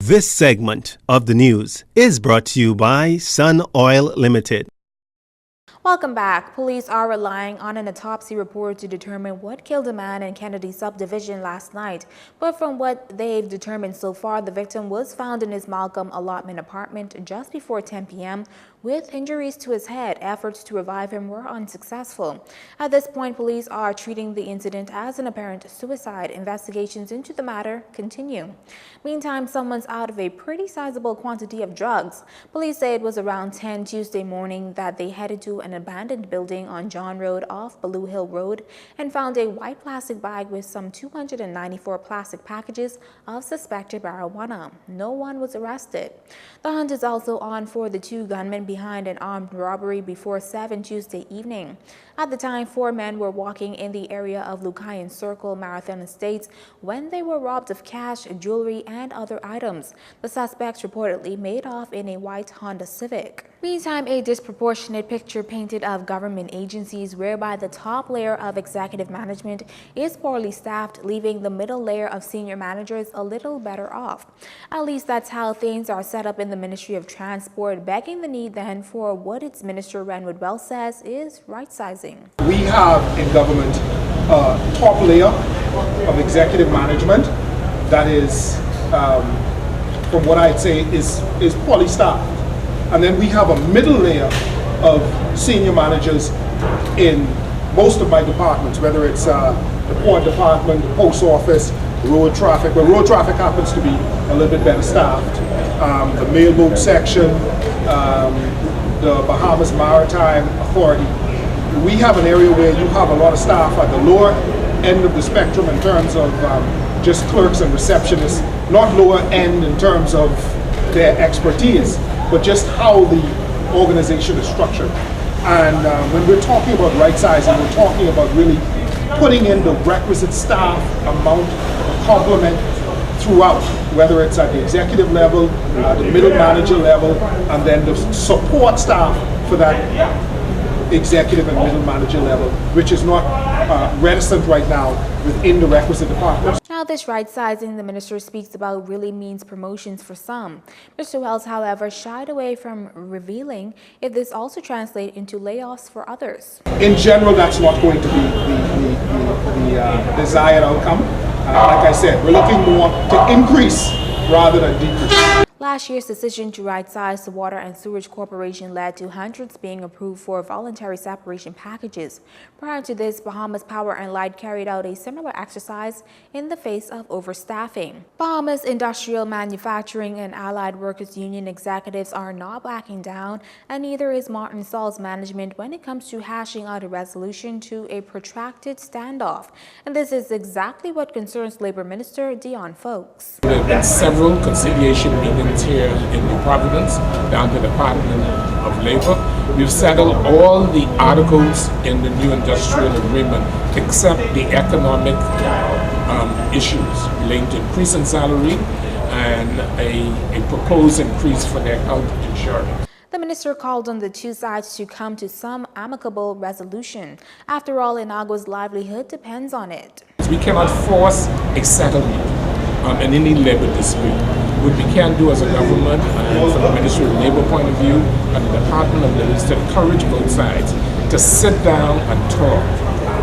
This segment of the news is brought to you by Sun Oil Limited. Welcome back. Police are relying on an autopsy report to determine what killed a man in Kennedy subdivision last night. But from what they've determined so far, the victim was found in his Malcolm allotment apartment just before 10 p.m. with injuries to his head. Efforts to revive him were unsuccessful. At this point, police are treating the incident as an apparent suicide. Investigations into the matter continue. Meantime, someone's out of a pretty sizable quantity of drugs. Police say it was around 10 Tuesday morning that they headed to an abandoned building on John Road off Blue Hill Road and found a white plastic bag with some 294 plastic packages of suspected marijuana. No one was arrested. The hunt is also on for the two gunmen behind an armed robbery before 7 Tuesday evening. At the time, 4 men were walking in the area of Lucayan Circle, Marathon Estates when they were robbed of cash, jewelry, and other items. The suspects reportedly made off in a white Honda Civic. Meantime, a disproportionate picture painted of government agencies whereby the top layer of executive management is poorly staffed, leaving the middle layer of senior managers a little better off. At least that's how things are set up in the Ministry of Transport, begging the need then for what its Minister Renwood Wells says is right-sizing. We have in government a top layer of executive management that is, from what I'd say, is poorly staffed. And then we have a middle layer of senior managers in most of my departments, whether it's the port department, the post office, road traffic. Well, road traffic happens to be a little bit better staffed. The mailboat section, the Bahamas Maritime Authority. We have an area where you have a lot of staff at the lower end of the spectrum in terms of just clerks and receptionists, not lower end in terms of their expertise, but just how the organization is structured. And when we're talking about right sizing, we're talking about really putting in the requisite staff amount of complement throughout, whether it's at the executive level, the middle manager level, and then the support staff for that executive and middle manager level, which is not reticent right now within the requisite departments. Now, this right sizing the minister speaks about really means promotions for some. Mr. Wells, however, shied away from revealing if this also translates into layoffs for others. In general, that's not going to be the desired outcome. Like I said, we're looking more to increase rather than decrease. Last year's decision to right-size the Water and Sewerage Corporation led to hundreds being approved for voluntary separation packages. Prior to this, Bahamas Power and Light carried out a similar exercise in the face of overstaffing. Bahamas Industrial Manufacturing and Allied Workers Union executives are not backing down, and neither is Martin Saul's management when it comes to hashing out a resolution to a protracted standoff. And this is exactly what concerns Labor Minister Dion Folks. There have been several conciliation meetings here in New Providence, down to the Department of Labor. We've settled all the articles in the new industrial agreement except the economic issues relating to increase in salary and a proposed increase for their health insurance. The minister called on the two sides to come to some amicable resolution. After all, Inagua's livelihood depends on it. We cannot force a settlement in any labor dispute. What we can do as a government, and from the Ministry of Labor point of view, and the Department of Labor, is to encourage both sides to sit down and talk,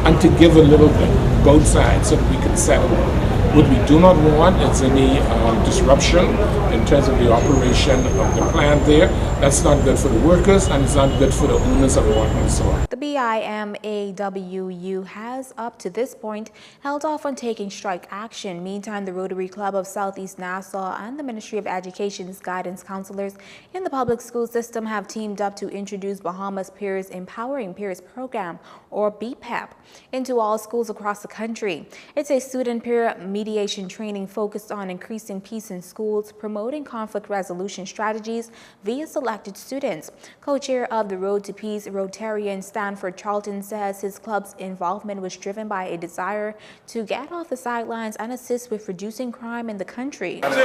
and to give a little bit, both sides, so that we can settle it. What we do not want is any disruption in terms of the operation of the plant there. That's not good for the workers, and it's not good for the owners of water and soil. The BIMAWU has, up to this point, held off on taking strike action. Meantime, the Rotary Club of Southeast Nassau and the Ministry of Education's guidance counselors in the public school system have teamed up to introduce Bahamas Peers Empowering Peers Program, or BiPAP, into all schools across the country. It's a student-peer mediation training focused on increasing peace in schools, promoting conflict resolution strategies via selected students. Co-chair of the Road to Peace, Rotarian Stanford Charlton, says his club's involvement was driven by a desire to get off the sidelines and assist with reducing crime in the country. In 2016, I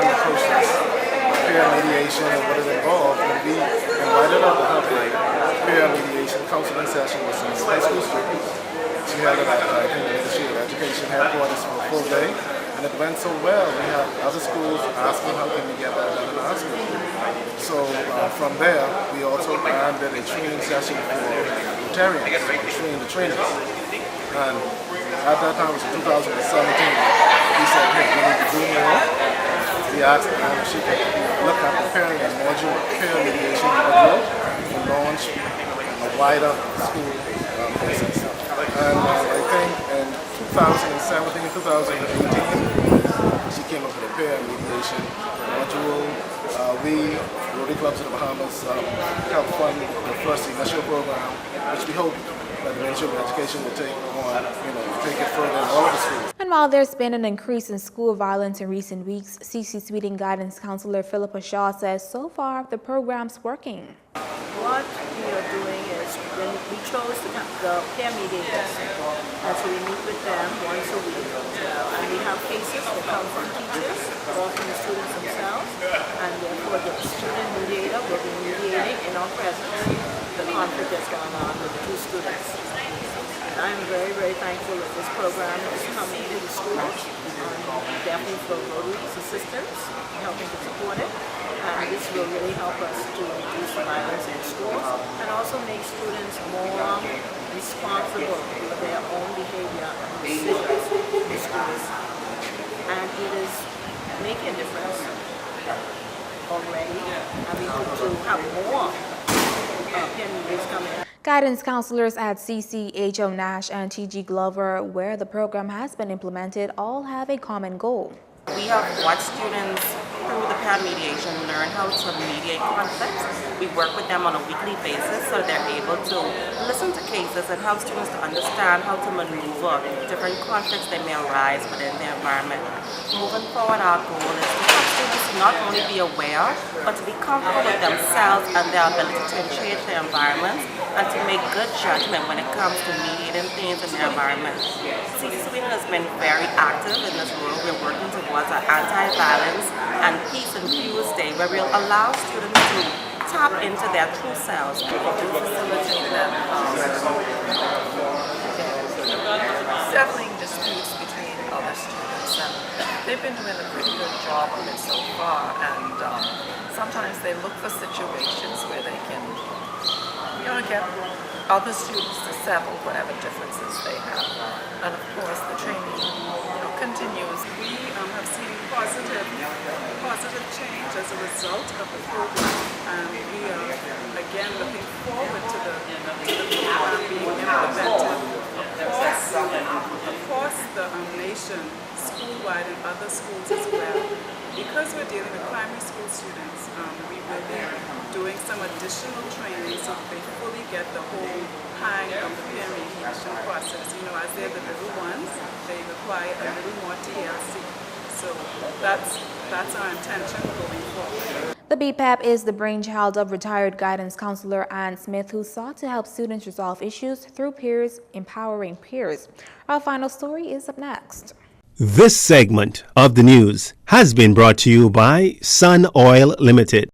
approached this peer mediation and what is involved, and we invited her to have a peer mediation counseling session with some high school students. She held it at the Ministry of Education headquarters for a full day, And it went so well, we had other schools asking how can we get that done in our school. So from there, we also did a training session for Rotarians, train the trainers. And at that time, it was 2017, we said, hey, we need to do more. We asked Anna if she could look at preparing a module peer mediation module to launch a wider school business. And I think in 2017, 2018, she came up with a peer mediation module. We, Rotary Clubs of the Bahamas, helped fund the first initial program, which we hope that the Ministry of Education will take on, take it further in all of the schools. And while there's been an increase in school violence in recent weeks, CC Sweeting Guidance Counselor Philippa Shaw says so far the program's working. What we are doing is when we chose the peer mediators, and so we meet with them once a week, and we have cases that come from teachers or from the students themselves, and therefore the student mediator will be mediating in our presence the conflict that's going on with the two students. And I'm very, very thankful that this program is coming to the schools, definitely for Rotary's assistance, helping to support it. And this will really help us to reduce the violence in schools and also make students more responsible for their own behavior and decisions in schools. And it is making a difference already, and we hope to have more peer mediators coming. Guidance counselors at CCHO Nash and TG Glover, where the program has been implemented, all have a common goal. We have watched students through the peer mediation learn how to mediate conflicts. We work with them on a weekly basis so they're able to listen to cases and help students to understand how to maneuver different conflicts that may arise within the environment. Moving forward, our goal is to help students not only be aware, but to be comfortable with themselves and their ability to change their environments and to make good judgment when it comes to mediating things in their environment. CC Sweeting has been very active in this role. We're working towards an anti-violence and peace and views day where we'll allow students to tap into their true selves and to facilitate them. Settling disputes between other students, and they've been doing a pretty good job of it so far, and sometimes they look for situations where they can get other students to settle whatever differences they have. And of course the training continues. We have seen positive change as a result of the program, and we are again looking forward to the program being implemented across the nation, school-wide and other schools as well. Because we're dealing with primary school students, we will be doing some additional training so they fully get the whole hang of the peer mediation process. As they're the little ones, they require a little more TLC. So that's our intention going forward. The BiPAP is the brainchild of retired guidance counselor Ann Smith, who sought to help students resolve issues through peers, empowering peers. Our final story is up next. This segment of the news has been brought to you by Sun Oil Limited.